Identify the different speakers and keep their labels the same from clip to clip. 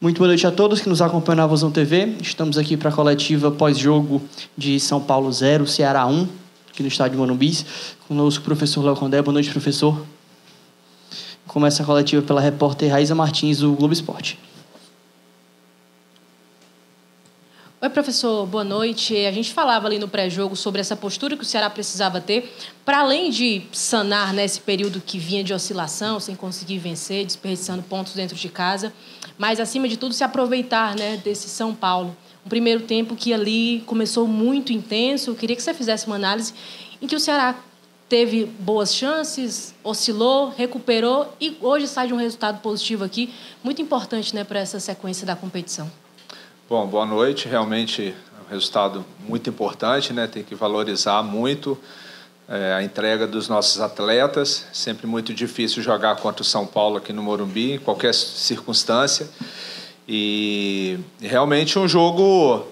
Speaker 1: Muito boa noite a todos que nos acompanham na Vozão TV. Estamos aqui para a coletiva pós-jogo de São Paulo 0, Ceará 1, aqui no estádio Morumbi. Conosco o professor Léo Condé. Boa noite, professor. Começa a coletiva pela repórter Raíza Martins, do Globo Esporte.
Speaker 2: Oi, professor, boa noite. A gente falava ali no pré-jogo sobre essa postura que o Ceará precisava ter, para além de sanar nesse período que vinha de oscilação, sem conseguir vencer, desperdiçando pontos dentro de casa, mas, acima de tudo, se aproveitar, né, desse São Paulo. Um primeiro tempo que ali começou muito intenso. Eu queria que você fizesse uma análise em que o Ceará teve boas chances, oscilou, recuperou e hoje sai de um resultado positivo aqui, muito importante, né, para essa sequência da competição.
Speaker 3: Bom, boa noite. Realmente é um resultado muito importante, né? Tem que valorizar muito a entrega dos nossos atletas. Sempre muito difícil jogar contra o São Paulo aqui no Morumbi, em qualquer circunstância. E realmente um jogo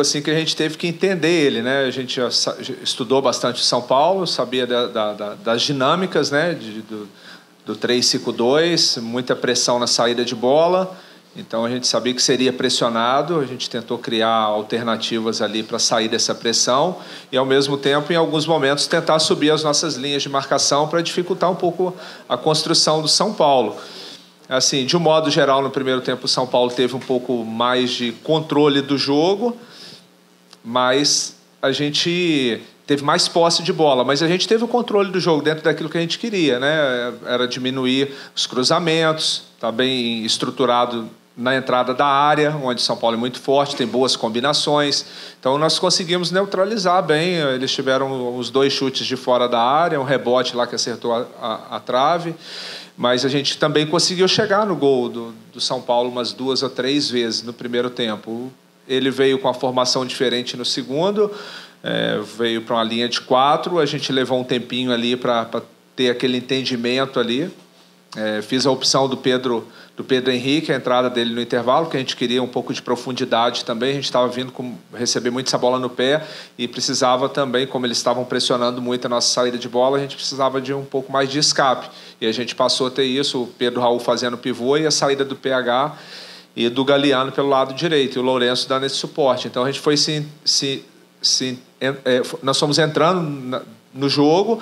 Speaker 3: assim que a gente teve que entender ele, né? A gente já estudou bastante o São Paulo, sabia das dinâmicas, né? Do 3-5-2, muita pressão na saída de bola. Então, a gente sabia que seria pressionado, a gente tentou criar alternativas ali para sair dessa pressão e, ao mesmo tempo, em alguns momentos, tentar subir as nossas linhas de marcação para dificultar um pouco a construção do São Paulo. Assim, de um modo geral, no primeiro tempo, o São Paulo teve um pouco mais de controle do jogo, mas a gente teve mais posse de bola, mas a gente teve o controle do jogo dentro daquilo que a gente queria, né? Era diminuir os cruzamentos, tá bem estruturado na entrada da área, onde São Paulo é muito forte, tem boas combinações. Então, nós conseguimos neutralizar bem. Eles tiveram os 2 chutes de fora da área, um rebote lá que acertou a trave, mas a gente também conseguiu chegar no gol do São Paulo umas 2 ou 3 vezes no primeiro tempo. Ele veio com a formação diferente no segundo, veio para uma linha de 4, a gente levou um tempinho ali para ter aquele entendimento ali. Fiz a opção do Pedro Henrique, a entrada dele no intervalo, que a gente queria um pouco de profundidade também. A gente estava vindo receber muito essa bola no pé e precisava também, como eles estavam pressionando muito a nossa saída de bola, a gente precisava de um pouco mais de escape. E a gente passou a ter isso, o Pedro Raul fazendo pivô e a saída do PH e do Galeano pelo lado direito, e o Lourenço dando esse suporte. Então, a gente foi nós fomos entrando no jogo,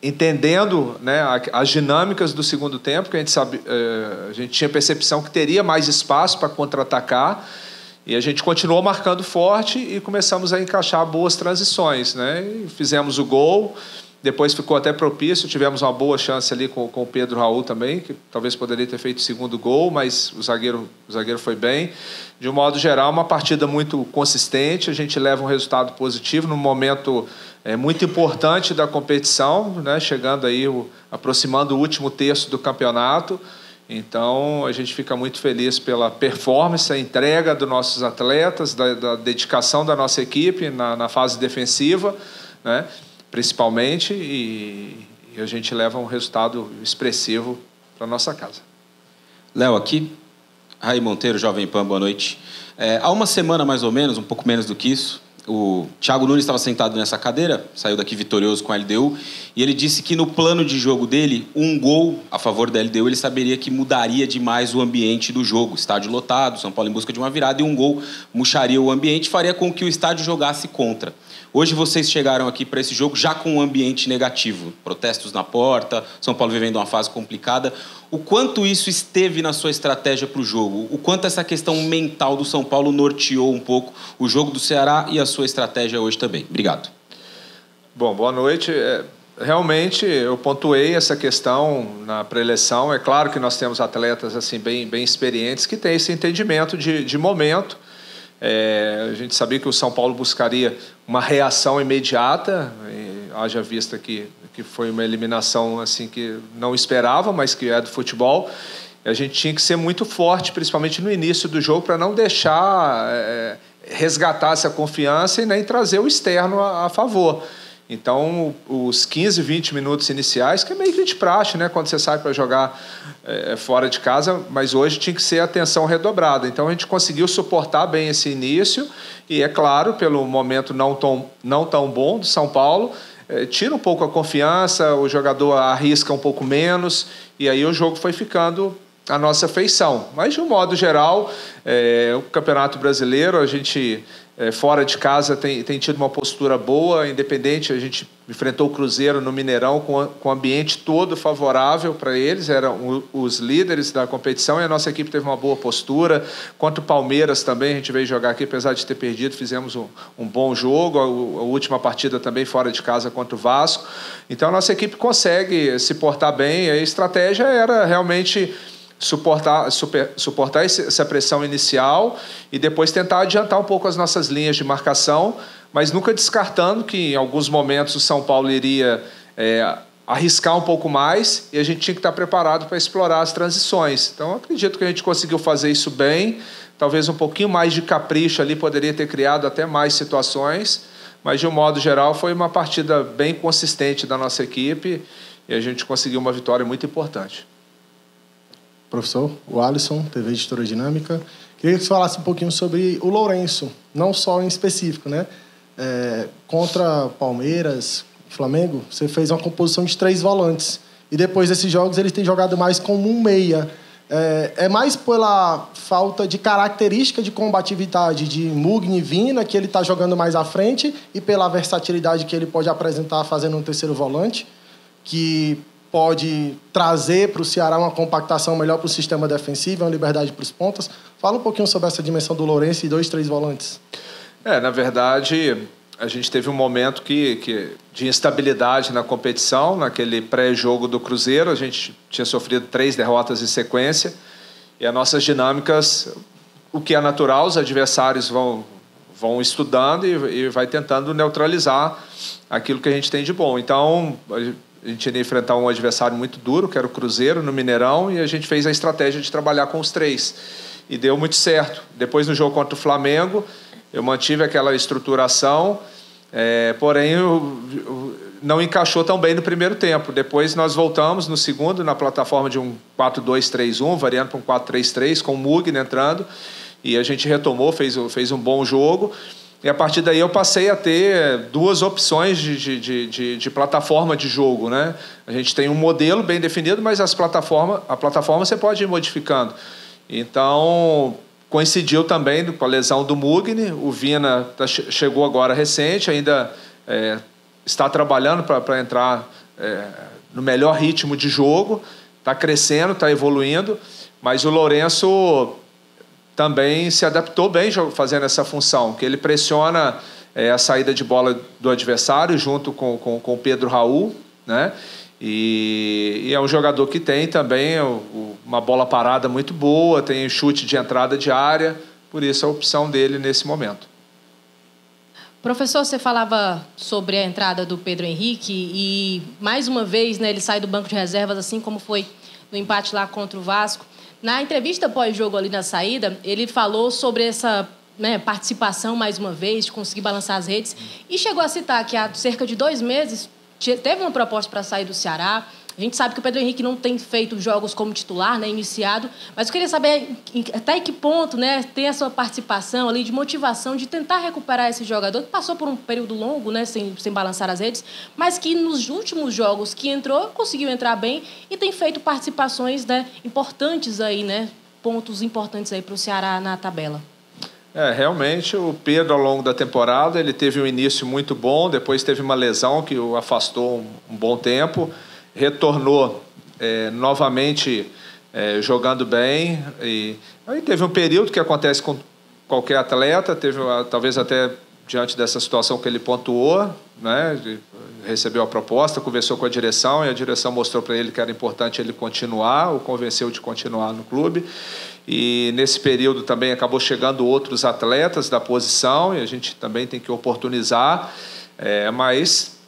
Speaker 3: entendendo, né, as dinâmicas do segundo tempo, que a gente tinha percepção que teria mais espaço para contra-atacar, e a gente continuou marcando forte e começamos a encaixar boas transições, né? E fizemos o gol, depois ficou até propício, tivemos uma boa chance ali com o Pedro Raul também, que talvez poderia ter feito o segundo gol, mas o zagueiro foi bem. De um modo geral, uma partida muito consistente, a gente leva um resultado positivo num momento muito importante da competição, né? Chegando aí, aproximando o último terço do campeonato. Então, a gente fica muito feliz pela performance, a entrega dos nossos atletas, da dedicação da nossa equipe na fase defensiva, né? Principalmente, e a gente leva um resultado expressivo para a nossa casa.
Speaker 4: Léo, aqui. Raí Monteiro, Jovem Pan, boa noite. Há uma semana, mais ou menos, um pouco menos do que isso, o Thiago Nunes estava sentado nessa cadeira, saiu daqui vitorioso com a LDU, e ele disse que no plano de jogo dele, um gol a favor da LDU, ele saberia que mudaria demais o ambiente do jogo. Estádio lotado, São Paulo em busca de uma virada, e um gol murcharia o ambiente, faria com que o estádio jogasse contra. Hoje vocês chegaram aqui para esse jogo já com um ambiente negativo, protestos na porta, São Paulo vivendo uma fase complicada. O quanto isso esteve na sua estratégia para o jogo? O quanto essa questão mental do São Paulo norteou um pouco o jogo do Ceará e a sua estratégia hoje também? Obrigado.
Speaker 3: Bom, boa noite. Realmente, eu pontuei essa questão na pré-eleição. É claro que nós temos atletas assim, bem experientes que têm esse entendimento de momento. A gente sabia que o São Paulo buscaria uma reação imediata, haja vista que foi uma eliminação assim, que não esperava, mas que é do futebol. A gente tinha que ser muito forte, principalmente no início do jogo, para não deixar resgatar essa confiança e nem trazer o externo a favor. Então, os 15, 20 minutos iniciais, que é meio que de praxe, né? Quando você sai para jogar fora de casa, mas hoje tinha que ser atenção redobrada. Então, a gente conseguiu suportar bem esse início e, é claro, pelo momento não tão bom do São Paulo, tira um pouco a confiança, o jogador arrisca um pouco menos e aí o jogo foi ficando a nossa feição. Mas, de um modo geral, o Campeonato Brasileiro, a gente, fora de casa, tem tido uma postura boa, independente. A gente enfrentou o Cruzeiro no Mineirão com o ambiente todo favorável para eles, eram os líderes da competição, e a nossa equipe teve uma boa postura. Quanto o Palmeiras também, a gente veio jogar aqui, apesar de ter perdido, fizemos um bom jogo. A última partida também fora de casa contra o Vasco. Então, a nossa equipe consegue se portar bem. A estratégia era realmente suportar essa pressão inicial e depois tentar adiantar um pouco as nossas linhas de marcação, mas nunca descartando que em alguns momentos o São Paulo iria arriscar um pouco mais e a gente tinha que estar preparado para explorar as transições. Então, acredito que a gente conseguiu fazer isso bem. Talvez um pouquinho mais de capricho ali poderia ter criado até mais situações, mas, de um modo geral, foi uma partida bem consistente da nossa equipe e a gente conseguiu uma vitória muito importante.
Speaker 5: Professor, o Alisson, TV Editora Dinâmica. Queria que você falasse um pouquinho sobre o Lourenço, não só em específico, né? Contra Palmeiras, Flamengo, você fez uma composição de 3 volantes. E depois desses jogos ele tem jogado mais como um meia. É mais pela falta de característica de combatividade de Mugni e Vina, que ele está jogando mais à frente, e pela versatilidade que ele pode apresentar fazendo um terceiro volante, que pode trazer para o Ceará uma compactação melhor para o sistema defensivo, uma liberdade para os pontas. Fala um pouquinho sobre essa dimensão do Lourenço e 2, 3 volantes.
Speaker 3: Na verdade, a gente teve um momento de instabilidade na competição, naquele pré-jogo do Cruzeiro. A gente tinha sofrido 3 derrotas em sequência e as nossas dinâmicas, o que é natural, os adversários vão estudando e vai tentando neutralizar aquilo que a gente tem de bom. Então, a gente ia enfrentar um adversário muito duro, que era o Cruzeiro, no Mineirão, e a gente fez a estratégia de trabalhar com os 3. E deu muito certo. Depois, no jogo contra o Flamengo, eu mantive aquela estruturação, porém, não encaixou tão bem no primeiro tempo. Depois, nós voltamos no segundo, na plataforma de um 4-2-3-1, variando para um 4-3-3, com o Mugni entrando, e a gente retomou, fez um bom jogo. E, a partir daí, eu passei a ter 2 opções de plataforma de jogo, né? A gente tem um modelo bem definido, mas a plataforma você pode ir modificando. Então, coincidiu também com a lesão do Mugni. O Vina chegou agora recente, ainda está trabalhando para entrar no melhor ritmo de jogo. Está crescendo, está evoluindo, mas o Lourenço também se adaptou bem fazendo essa função, que ele pressiona a saída de bola do adversário junto com o Pedro Raul, né? E é um jogador que tem também uma bola parada muito boa, tem chute de entrada de área, por isso a opção dele nesse momento.
Speaker 2: Professor, você falava sobre a entrada do Pedro Henrique e, mais uma vez, né, ele sai do banco de reservas, assim como foi no empate lá contra o Vasco. Na entrevista pós-jogo ali na saída, ele falou sobre essa participação, mais uma vez, de conseguir balançar as redes, e chegou a citar que há cerca de 2 meses teve uma proposta para sair do Ceará. A gente sabe que o Pedro Henrique não tem feito jogos como titular, né, iniciado, mas eu queria saber até que ponto, né, tem a sua participação ali de motivação de tentar recuperar esse jogador que passou por um período longo, né, sem balançar as redes, mas que nos últimos jogos que entrou, conseguiu entrar bem e tem feito participações, né, importantes aí, né, pontos importantes aí para o Ceará na tabela.
Speaker 3: Realmente, o Pedro, ao longo da temporada, ele teve um início muito bom, depois teve uma lesão que o afastou um bom tempo, retornou novamente jogando bem. E aí teve um período que acontece com qualquer atleta, teve talvez até diante dessa situação que ele pontuou, né? Recebeu a proposta, conversou com a direção e a direção mostrou para ele que era importante ele continuar, o convenceu de continuar no clube. E nesse período também acabou chegando outros atletas da posição e a gente também tem que oportunizar, mas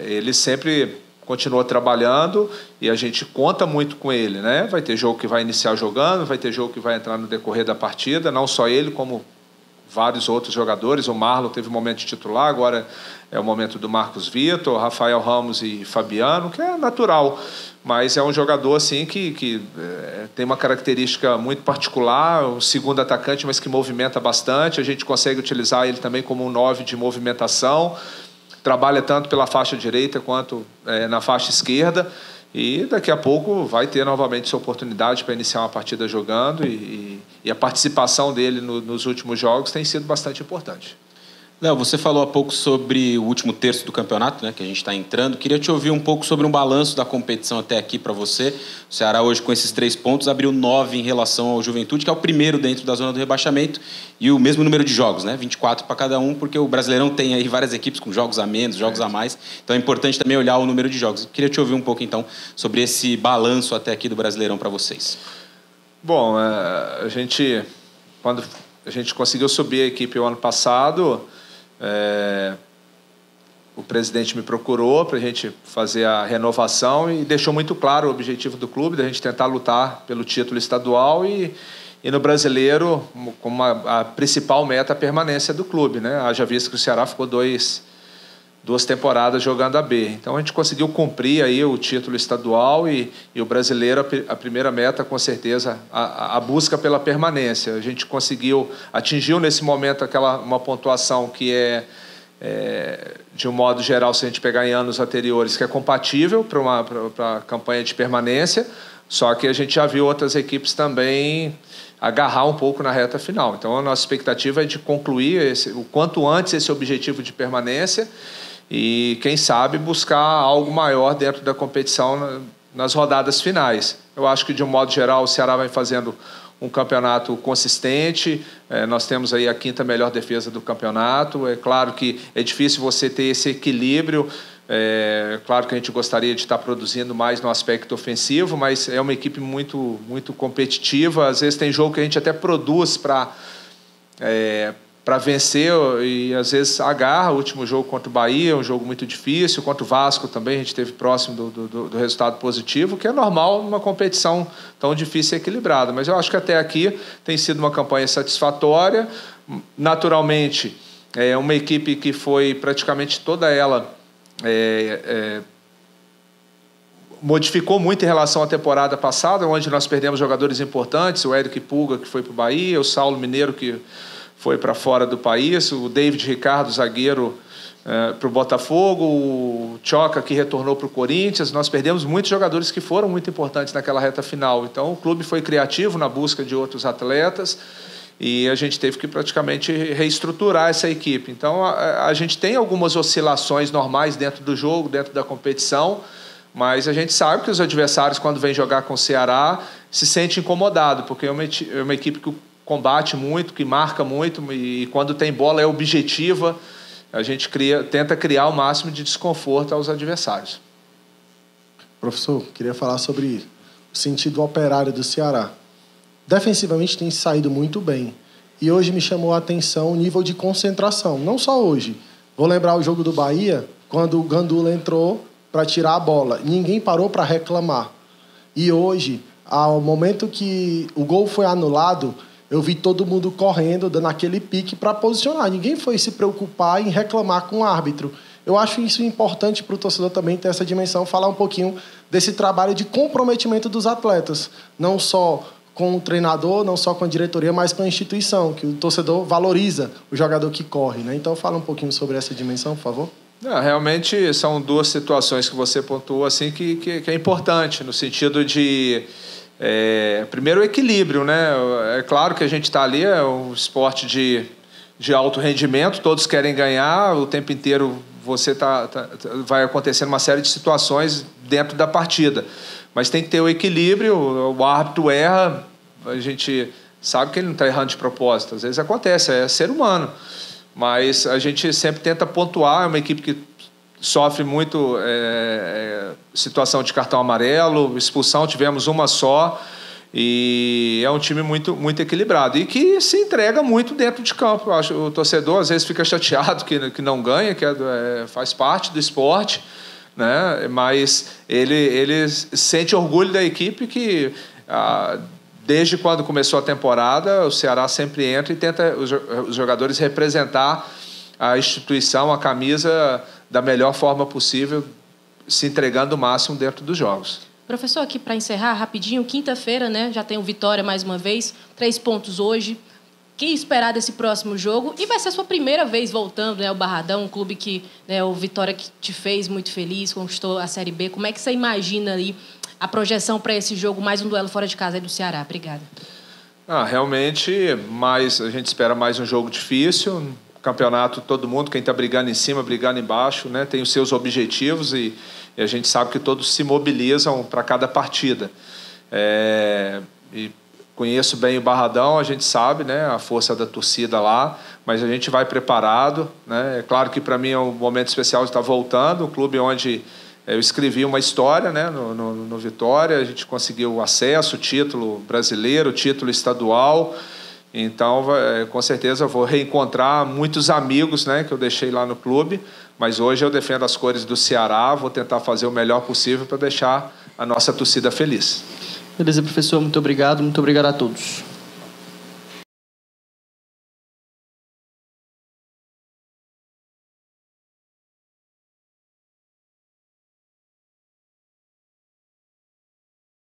Speaker 3: ele sempre continua trabalhando e a gente conta muito com ele, né? Vai ter jogo que vai iniciar jogando, vai ter jogo que vai entrar no decorrer da partida, não só ele, como vários outros jogadores. O Marlon teve um momento de titular, agora é o momento do Marcos Vitor, Rafael Ramos e Fabiano, que é natural, mas é um jogador assim que tem uma característica muito particular, um segundo atacante, mas que movimenta bastante. A gente consegue utilizar ele também como um 9 de movimentação, trabalha tanto pela faixa direita quanto na faixa esquerda. E daqui a pouco vai ter novamente essa oportunidade para iniciar uma partida jogando e a participação dele nos últimos jogos tem sido bastante importante.
Speaker 4: Léo, você falou há pouco sobre o último terço do campeonato, né, que a gente está entrando. Queria te ouvir um pouco sobre um balanço da competição até aqui para você. O Ceará hoje, com esses 3 pontos, abriu 9 em relação ao Juventude, que é o primeiro dentro da zona do rebaixamento, e o mesmo número de jogos, né, 24 para cada um, porque o Brasileirão tem aí várias equipes com jogos a menos, jogos a mais. Então é importante também olhar o número de jogos. Queria te ouvir um pouco, então, sobre esse balanço até aqui do Brasileirão para vocês.
Speaker 3: Bom, quando a gente conseguiu subir a equipe o ano passado... o presidente me procurou para a gente fazer a renovação e deixou muito claro o objetivo do clube, da gente tentar lutar pelo título estadual e no Brasileiro, como a principal meta, a permanência do clube, né? Haja visto que o Ceará ficou 2 temporadas jogando a B. Então, a gente conseguiu cumprir aí o título estadual e o Brasileiro, a primeira meta, com certeza, a busca pela permanência. A gente atingiu nesse momento uma pontuação que de um modo geral, se a gente pegar em anos anteriores, que é compatível para a campanha de permanência, só que a gente já viu outras equipes também agarrar um pouco na reta final. Então, a nossa expectativa é de concluir o quanto antes esse objetivo de permanência e, quem sabe, buscar algo maior dentro da competição nas rodadas finais. Eu acho que, de um modo geral, o Ceará vai fazendo um campeonato consistente. Nós temos aí a 5ª melhor defesa do campeonato. É claro que é difícil você ter esse equilíbrio. Claro que a gente gostaria de estar produzindo mais no aspecto ofensivo, mas é uma equipe muito, muito competitiva. Às vezes tem jogo que a gente até produz para vencer e às vezes agarra. O último jogo contra o Bahia é um jogo muito difícil, contra o Vasco também a gente esteve próximo do resultado positivo, que é normal numa competição tão difícil e equilibrada. Mas eu acho que até aqui tem sido uma campanha satisfatória. Naturalmente, é uma equipe que foi praticamente toda ela modificou muito em relação à temporada passada, onde nós perdemos jogadores importantes, o Eric Pulga, que foi para o Bahia, o Saulo Mineiro, que foi para fora do país, o David Ricardo, zagueiro, para o Botafogo, o Choca, que retornou para o Corinthians. Nós perdemos muitos jogadores que foram muito importantes naquela reta final. Então, o clube foi criativo na busca de outros atletas e a gente teve que praticamente reestruturar essa equipe. Então, a gente tem algumas oscilações normais dentro do jogo, dentro da competição, mas a gente sabe que os adversários, quando vêm jogar com o Ceará, se sentem incomodados, porque é uma equipe que combate muito, que marca muito, e quando tem bola é objetiva. A gente tenta criar o máximo de desconforto aos adversários.
Speaker 5: Professor, queria falar sobre o sentido operário do Ceará. Defensivamente tem saído muito bem. E hoje me chamou a atenção o nível de concentração. Não só hoje. Vou lembrar o jogo do Bahia, quando o Gandula entrou para tirar a bola. Ninguém parou para reclamar. E hoje, ao momento que o gol foi anulado, eu vi todo mundo correndo, dando aquele pique para posicionar. Ninguém foi se preocupar em reclamar com o árbitro. Eu acho isso importante para o torcedor também ter essa dimensão, falar um pouquinho desse trabalho de comprometimento dos atletas. Não só com o treinador, não só com a diretoria, mas com a instituição, que o torcedor valoriza o jogador que corre, né? Então, fala um pouquinho sobre essa dimensão, por favor.
Speaker 3: Realmente, são 2 situações que você pontuou assim, que é importante, no sentido de... primeiro, o equilíbrio, né? É claro que a gente está ali, é um esporte de alto rendimento, todos querem ganhar, o tempo inteiro vai acontecendo uma série de situações dentro da partida. Mas tem que ter o equilíbrio, o árbitro erra, a gente sabe que ele não está errando de propósito, às vezes acontece, é ser humano. Mas a gente sempre tenta pontuar, é uma equipe que sofre muito situação de cartão amarelo, expulsão, tivemos uma só, e é um time muito, muito equilibrado e que se entrega muito dentro de campo. Eu acho, o torcedor às vezes fica chateado que não ganha, que faz parte do esporte, né? Mas ele sente orgulho da equipe que, desde quando começou a temporada, o Ceará sempre entra e tenta os jogadores representar a instituição, a camisa, da melhor forma possível, se entregando o máximo dentro dos jogos.
Speaker 2: Professor, aqui para encerrar rapidinho, quinta-feira, né? Já tem o Vitória mais uma vez, 3 pontos hoje. que esperar desse próximo jogo? E vai ser a sua primeira vez voltando, né, ao Barradão, um clube que, né, o Vitória que te fez muito feliz, conquistou a Série B. Como é que você imagina ali a projeção para esse jogo, mais um duelo fora de casa aí do Ceará? Obrigada.
Speaker 3: Realmente, a gente espera mais um jogo difícil. Campeonato, todo mundo, quem está brigando em cima, brigando embaixo, né, tem os seus objetivos e a gente sabe que todos se mobilizam para cada partida. E conheço bem o Barradão, a gente sabe, né, a força da torcida lá, mas a gente vai preparado, né? É claro que para mim é um momento especial de estar voltando, um clube onde eu escrevi uma história, né, no Vitória, a gente conseguiu acesso, título brasileiro, título estadual, então com certeza eu vou reencontrar muitos amigos, né, que eu deixei lá no clube, mas hoje eu defendo as cores do Ceará, vou tentar fazer o melhor possível para deixar a nossa torcida feliz.
Speaker 1: Beleza, professor, muito obrigado a todos.